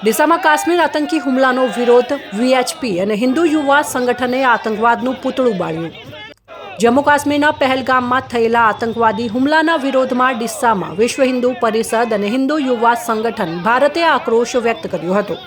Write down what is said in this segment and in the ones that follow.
ડીસામાં કાશ્મીર આતંકી હુમલાનો વિરોધ વીએચપી અને હિન્દુ યુવા સંગઠને આતંકવાદનું પૂતળું બાળ્યું। જમ્મુ કાશ્મીરના પહેલગામમાં થયેલા આતંકવાદી હુમલાના વિરોધમાં ડીસામાં વિશ્વ હિન્દુ પરિષદ અને હિન્દુ યુવા સંગઠન ભારતે આક્રોશ વ્યક્ત કર્યો હતો।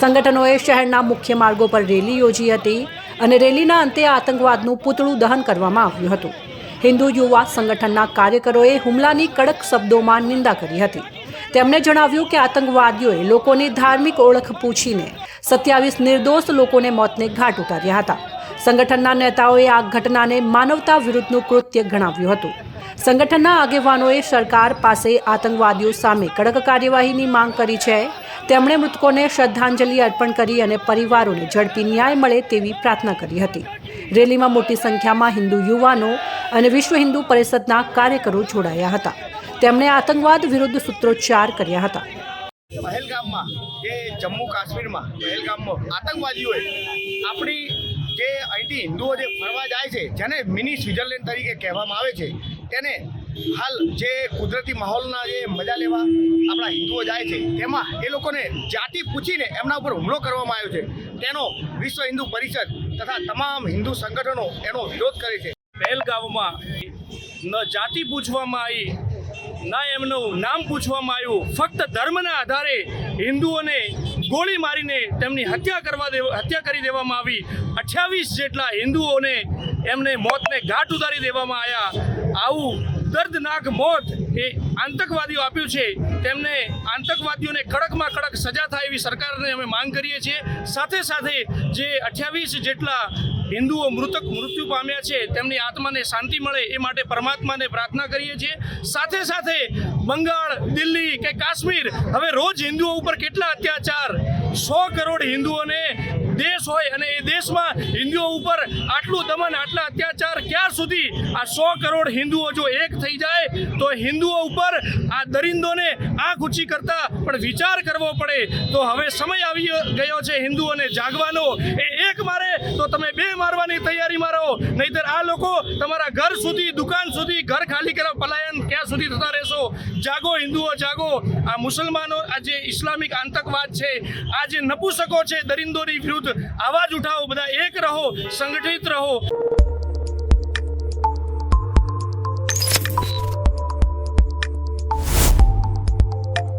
સંગઠનોએ શહેરના મુખ્ય માર્ગો પર રેલી યોજી હતી અને રેલીના અંતે આતંકવાદનું પૂતળું દહન કરવામાં આવ્યું હતું। હિન્દુ યુવા સંગઠનના કાર્યકરોએ હુમલાની કડક શબ્દોમાં નિંદા કરી હતી। તેમણે જણાવ્યું કે આતંકવાદીઓએ લોકોની ધાર્મિક ઓળખ પૂછીને 27 નિર્દોષ લોકોને મોતને ઘાટ ઉતાર્યા હતા। સંગઠનના નેતાઓએ આ ઘટનાને માનવતા વિરુદ્ધનું કૃત્ય ગણાવ્યું હતું। સંગઠનના આગેવાનોએ સરકાર પાસે આતંકવાદીઓ સામે કડક કાર્યવાહીની માંગ કરી છે। તેમણે મૃતકોને શ્રદ્ધાંજલિ અર્પણ કરી અને પરિવારોને ઝડપી ન્યાય મળે તેવી પ્રાર્થના કરી હતી। રેલીમાં મોટી સંખ્યામાં હિન્દુ યુવાનો અને વિશ્વ હિન્દુ પરિષદના કાર્યકરો જોડાયા હતા। તેમણે આતંકવાદ વિરુદ્ધ સૂત્રોચ્ચાર કર્યા હતા। પહેલગામમાં કે જમ્મુ કાશ્મીરમાં પહેલગામમાં આતંકવાદીઓએ આપણી જે અહીંથી હિન્દુઓ જે ફરવા જાય છે, જેને મિની સ્વિટ્ઝરલેન્ડ તરીકે કહેવામાં આવે છે, તેને હાલ જે કુદરતી માહોલના જે મજા લેવા આપણા હિન્દુઓ જાય છે, તેમાં એ લોકોને જાતિ પૂછીને એમના ઉપર હુમલો કરવામાં આવ્યો છે। તેનો વિશ્વ હિન્દુ પરિષદ તથા તમામ હિન્દુ સંગઠનો એનો વિરોધ કરે છે। પહેલગામમાં ન જાતિ પૂછવામાં આવી, ના એમનું નામ પૂછવામાં આવ્યું, ફક્ત ધર્મના આધારે હિન્દુઓને ગોળી મારીને તેમની હત્યા કરી દેવામાં આવી। 28 જેટલા હિન્દુઓને એમને મોતને ઘાટ ઉતારી દેવામાં આવ્યા। આવું દર્દનાક મોત એ આતંકવાદીઓ આપ્યું છે। તેમને આતંકવાદીઓને કડકમાં કડક સજા થાય એવી સરકારને અમે માંગ કરીએ છીએ। સાથે સાથે જે 28 જેટલા હિન્દુઓ મૃત્યુ પામ્યા છે, તેમની આત્માને શાંતિ મળે એ માટે પરમાત્માને પ્રાર્થના કરીએ છીએ। સાથે સાથે બંગાળ, દિલ્હી કે કાશ્મીર, હવે રોજ હિન્દુઓ ઉપર કેટલા અત્યાચાર, 100 કરોડ હિન્દુઓને દેશ હોય અને એ દેશમાં હિન્દુઓ ઉપર આટલું દમન, આટલા અત્યાચાર ક્યાં સુધી? આ 100 કરોડ હિન્દુઓ જો એક થઈ જાય તો હિન્દુઓ ઉપર આ દરિંદોને આંખ ઊંચી કરતા પણ વિચાર કરવો પડે। તો હવે સમય આવી ગયો છે હિન્દુઓને જાગવાનો। એ એક મારે તો તમે 2 મારવાની તૈયારીમાં રહો, નહીતર આ લોકો તમારા ઘર સુધી, દુકાન સુધી, ઘર ખાલી કરવા પલાયન ક્યાં સુધી થતા રહેશો? જાગો હિન્દુઓ, જાગો। આ મુસલમાનો, આ જે ઇસ્લામિક આતંકવાદ છે, આ જે નપુસકો છે દરિંદોની વિરુદ્ધ, આવાજ ઉઠાવો, બધા એક રહો, સંગઠિત રહો।